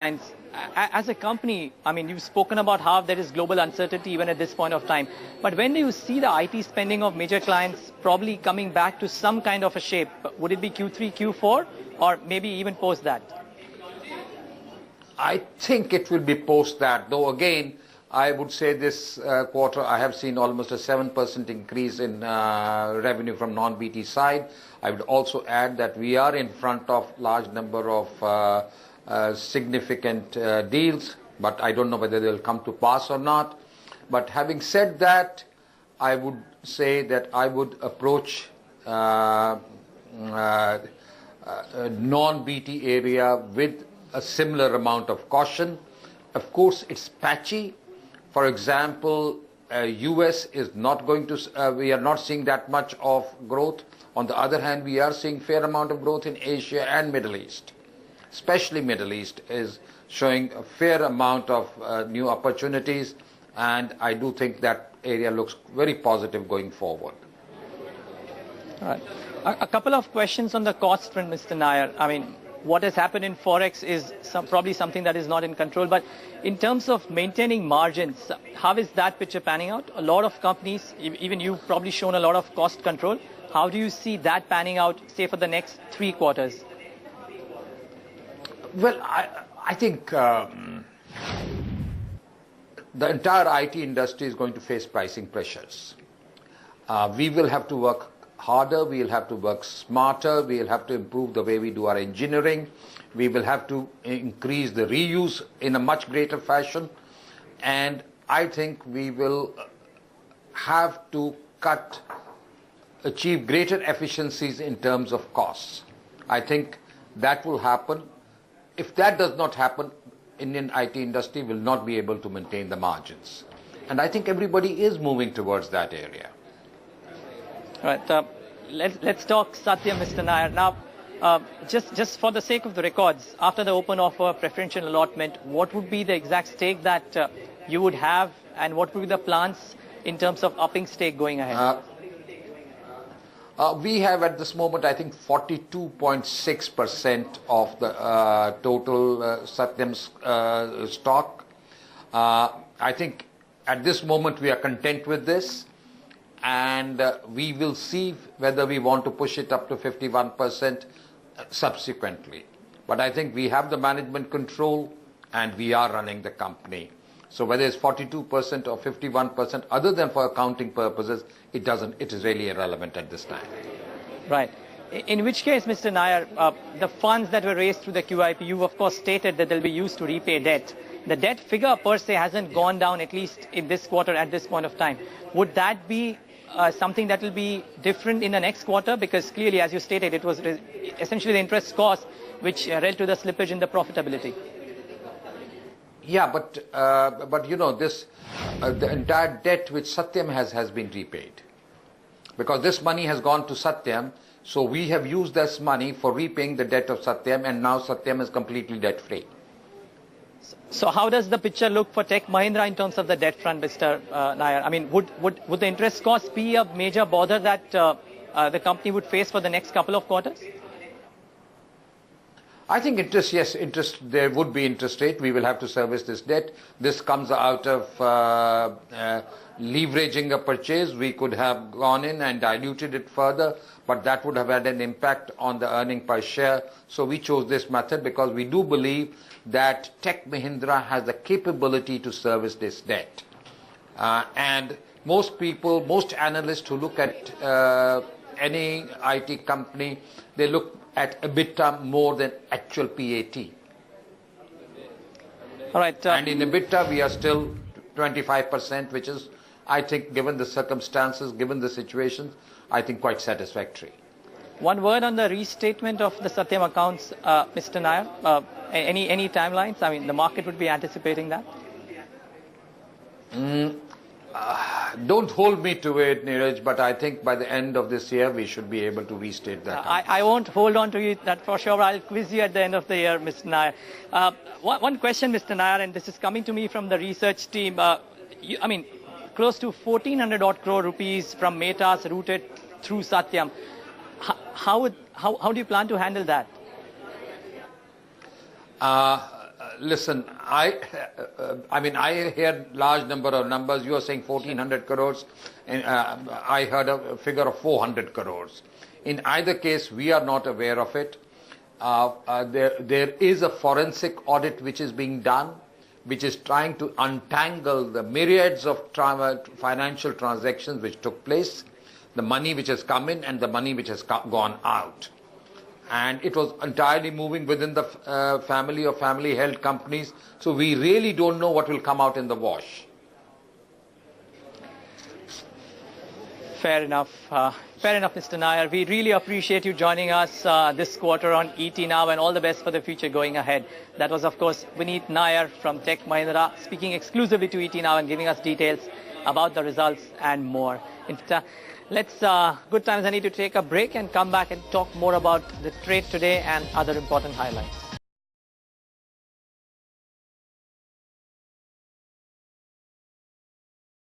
As a company, I mean, you've spoken about how there is global uncertainty even at this point of time. But when do you see the IT spending of major clients probably coming back to some kind of a shape? Would it be Q3, Q4, or maybe even post that? I think it will be post that, though again, I would say this quarter I have seen almost a 7% increase in revenue from non-BT side. I would also add that we are in front of large number of significant deals, but I don't know whether they will come to pass or not. But having said that, I would say that I would approach non-BT area with a similar amount of caution. Of course, it's patchy. For example, US is not going to, we are not seeing that much of growth. On the other hand, we are seeing fair amount of growth in Asia and Middle East. Especially Middle East is showing a fair amount of new opportunities, and I do think that area looks very positive going forward. All right. A couple of questions on the cost front, Mr. Nayar. I mean, what has happened in Forex is probably something that is not in control, but in terms of maintaining margins, how is that picture panning out? A lot of companies, even you've probably shown a lot of cost control. How do you see that panning out, say, for the next 3 quarters? Well, I think the entire IT industry is going to face pricing pressures. We will have to work harder, we will have to work smarter, we will have to improve the way we do our engineering, we will have to increase the reuse in a much greater fashion, and I think we will have to achieve greater efficiencies in terms of costs. I think that will happen. If that does not happen, Indian IT industry will not be able to maintain the margins. And I think everybody is moving towards that area. All right. Let's talk Satya, Mr. Nayar. Now, just for the sake of the records, after the open offer preferential allotment, what would be the exact stake that you would have, and what would be the plans in terms of upping stake going ahead? We have at this moment, I think, 42.6% of the total Satyam's stock. I think at this moment we are content with this, and we will see whether we want to push it up to 51% subsequently. But I think we have the management control and we are running the company. So whether it's 42% or 51%, other than for accounting purposes, it is really irrelevant at this time. Right. In which case, Mr. Nayar, the funds that were raised through the QIP, you of course stated that they'll be used to repay debt. The debt figure per se hasn't gone down, at least in this quarter at this point of time. Would that be something that will be different in the next quarter? Because clearly, as you stated, it was essentially the interest cost which led to the slippage in the profitability. Yeah, but you know, this the entire debt which Satyam has been repaid, because this money has gone to Satyam, so we have used this money for repaying the debt of Satyam, and now Satyam is completely debt free. So how does the picture look for Tech Mahindra in terms of the debt front, Mr. Nayar? I mean, would the interest cost be a major bother that the company would face for the next couple of quarters? I think interest, yes, interest, there would be interest rate. We will have to service this debt. This comes out of leveraging a purchase. We could have gone in and diluted it further, but that would have had an impact on the earning per share. So we chose this method because we do believe that Tech Mahindra has the capability to service this debt. And most people, most analysts who look at any IT company, they look at EBITDA more than actual PAT. All right. And in EBITDA, we are still 25%, which is, I think, given the circumstances, given the situations, I think quite satisfactory. One word on the restatement of the Satyam accounts, Mr. Nayar. Any timelines? I mean, the market would be anticipating that. Don't hold me to it, Neeraj, but I think by the end of this year, we should be able to restate that. I won't hold on to you, that for sure. I'll quiz you at the end of the year, Mr. Nayar. One question, Mr. Nayar, and this is coming to me from the research team. I mean, close to 1,400 odd crore rupees from Metas routed through Satyam. How do you plan to handle that? Listen, I mean, I hear large number of numbers. You are saying 1400 crores, and I heard a figure of 400 crores. In either case, we are not aware of it. There is a forensic audit which is being done, which is trying to untangle the myriads of financial transactions which took place, the money which has come in and the money which has gone out. And it was entirely moving within the family or family-held companies. So we really don't know what will come out in the wash. Fair enough. Fair enough, Mr. Nayar. We really appreciate you joining us this quarter on ET Now, and all the best for the future going ahead. That was, of course, Vineet Nayar from Tech Mahindra, speaking exclusively to ET Now and giving us details about the results and more. Good times. I need to take a break and come back and talk more about the trade today and other important highlights.